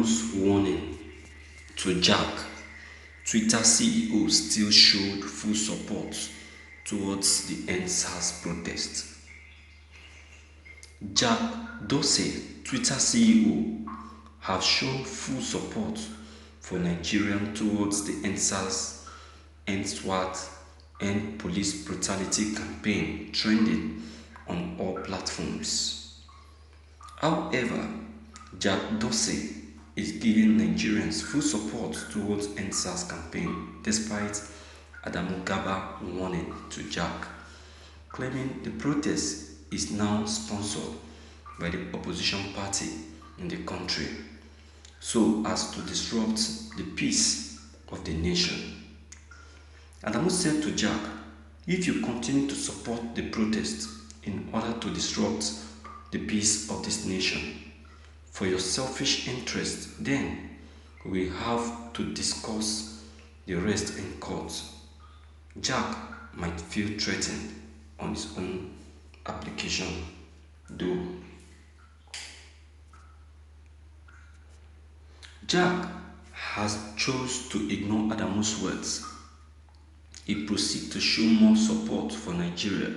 Adamu's warning to Jack, Twitter CEO still showed full support towards the EndSARS protest. Jack Dorsey, Twitter CEO, have shown full support for Nigerians towards the EndSARS, EndSWAT, End Police Brutality campaign trending on all platforms. However, Jack Dorsey is giving Nigerians full support towards EndSARS campaign despite Adamu Garba warning to Jack, claiming the protest is now sponsored by the opposition party in the country so as to disrupt the peace of the nation. Adamu said to Jack, if you continue to support the protest in order to disrupt the peace of this nation for your selfish interest, then we have to discuss the rest in court. Jack might feel threatened on his own application, though. Jack has chose to ignore Adamu's words. He proceeds to show more support for Nigeria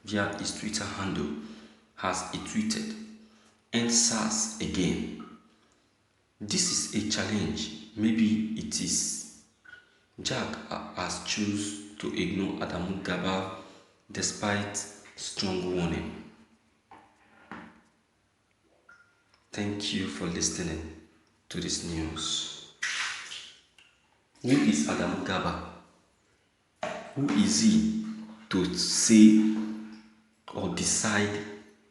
via his Twitter handle as he tweeted, EndSARS again. This is a challenge, maybe it is. Jack has chosen to ignore Adamu Garba despite strong warning. Thank you for listening to this news. Who is Adamu Garba? Who is he to say or decide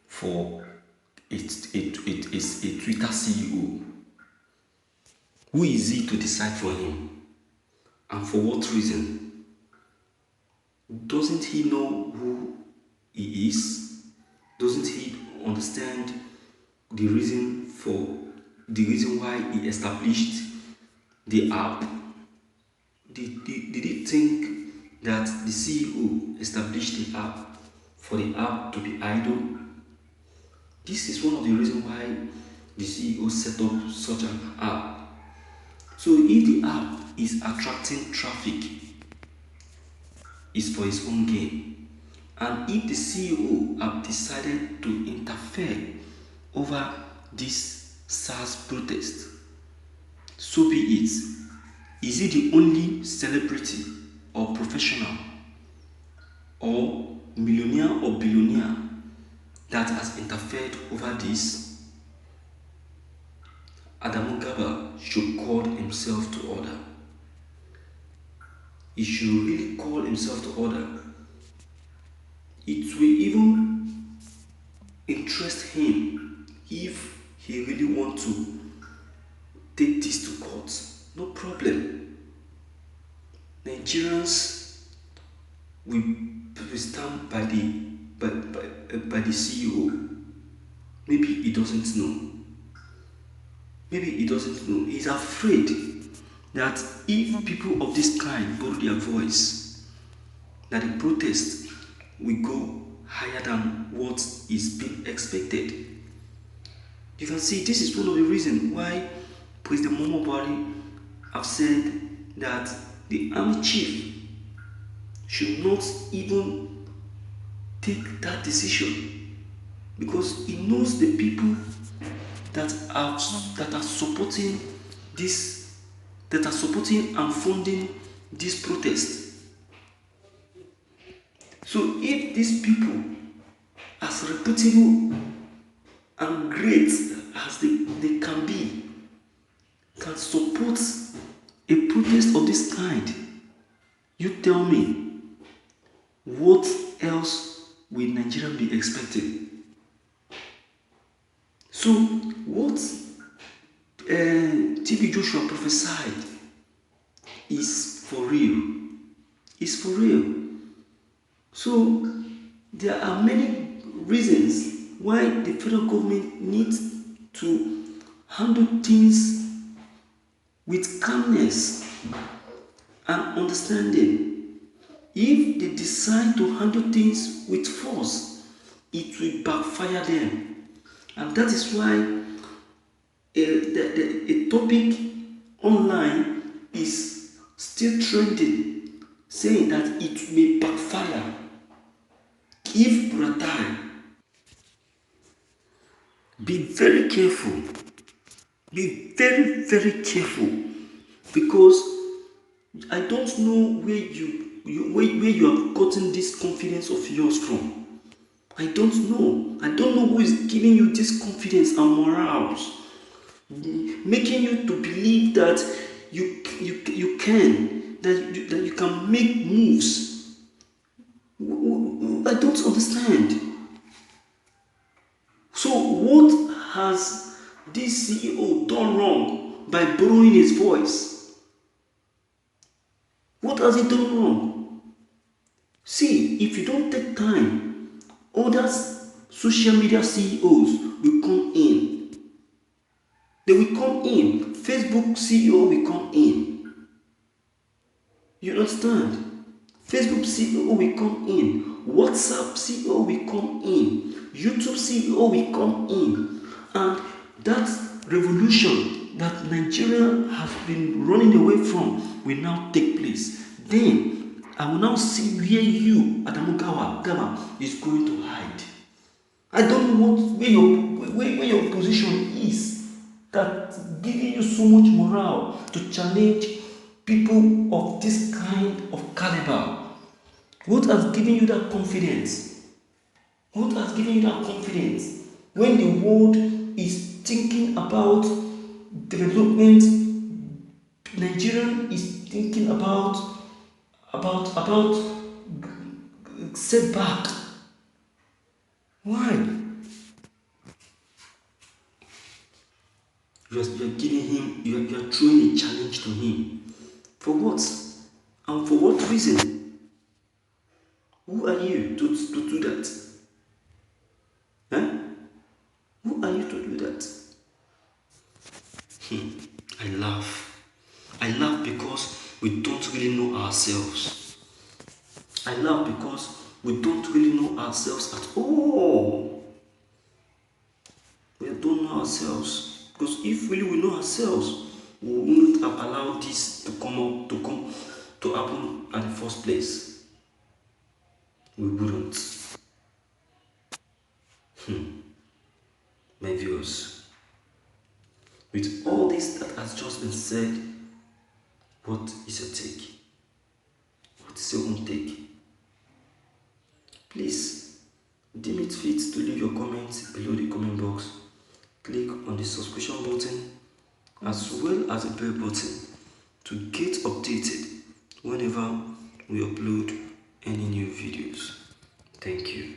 for a Twitter CEO? Who is he to decide for him? And for what reason? Doesn't he know who he is? Doesn't he understand the reason why he established the app? Did he think that the CEO established the app for the app to be idle? This is one of the reasons why the CEO set up such an app. So if the app is attracting traffic, it's for his own gain. And if the CEO have decided to interfere over this SARS protest, so be it. Is he the only celebrity or professional or millionaire or billionaire that has interfered over this? Adamu Garba should call himself to order. He should really call himself to order. It will even interest him if he really wants to take this to court. No problem. Nigerians will stand by the CEO. Maybe he doesn't know. He's afraid that if people of this kind borrow their voice, that the protest will go higher than what is being expected. You can see this is one of the reasons why President Muhammadu Buhari have said that the army chief should not even take that decision, because he knows the people that are supporting this, that are supporting and funding this protest. So if these people, as reputable and great as they can be, can support a protest of this kind, you tell me, what else will Nigeria be expecting? So what TB Joshua prophesied is for real. It's for real. So there are many reasons why the federal government needs to handle things with calmness and understanding. If they decide to handle things with force, it will backfire them. And that is why a topic online is still trending, saying that it may backfire. Give Brother time. Be very careful. Be very, very careful, because I don't know where where you have gotten this confidence of yours from. I don't know. I don't know who is giving you this confidence and morals, making you to believe that you can, that you can make moves. I don't understand. So what has this CEO done wrong by borrowing his voice? What has he done wrong? See, if you don't take time, other social media CEOs will come in. They will come in. Facebook CEO will come in. You understand? Facebook CEO will come in. WhatsApp CEO will come in. YouTube CEO will come in. And that revolution that Nigeria has been running away from will now take place. Then I will now see where you, Adamu Gama, is going to hide. I don't know where your position is that giving you so much morale to challenge people of this kind of caliber. What has given you that confidence? What has given you that confidence when the world is thinking about development? Nigeria is thinking about setback. Why? You are giving him, you are throwing a challenge to him. For what? And for what reason? Who are you to do that? Huh? Who are you to do that? I laugh. I laugh because we don't really know ourselves. I laugh because we don't really know ourselves at all. We don't know ourselves. Because if really we know ourselves, we wouldn't have allowed this to happen in the first place. We wouldn't. My viewers, with all this that has just been said, what is your take? What is your own take? Please deem it fit to leave your comments below the comment box. Click on the subscription button as well as the bell button to get updated whenever we upload any new videos. Thank you.